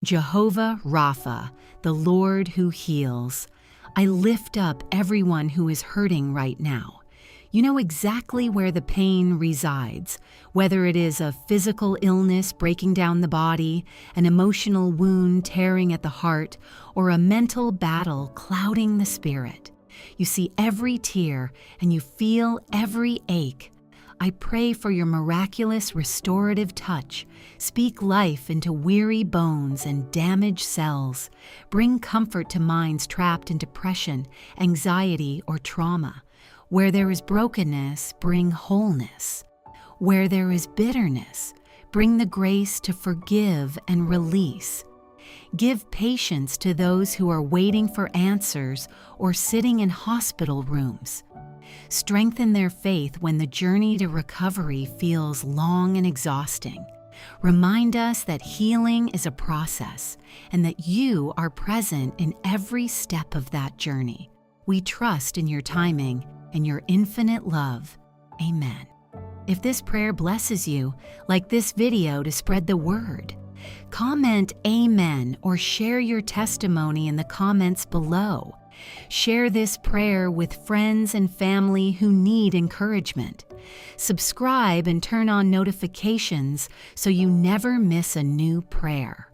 Jehovah Rapha, the Lord who heals. I lift up everyone who is hurting right now. You know exactly where the pain resides, whether it is a physical illness breaking down the body, an emotional wound tearing at the heart, or a mental battle clouding the spirit. You see every tear and you feel every ache. I pray for your miraculous restorative touch. Speak life into weary bones and damaged cells. Bring comfort to minds trapped in depression, anxiety, or trauma. Where there is brokenness, bring wholeness. Where there is bitterness, bring the grace to forgive and release. Give patience to those who are waiting for answers or sitting in hospital rooms. Strengthen their faith when the journey to recovery feels long and exhausting. Remind us that healing is a process and that you are present in every step of that journey. We trust in your timing and your infinite love. Amen. If this prayer blesses you, like this video to spread the word. Comment Amen or share your testimony in the comments below. Share this prayer with friends and family who need encouragement. Subscribe and turn on notifications so you never miss a new prayer.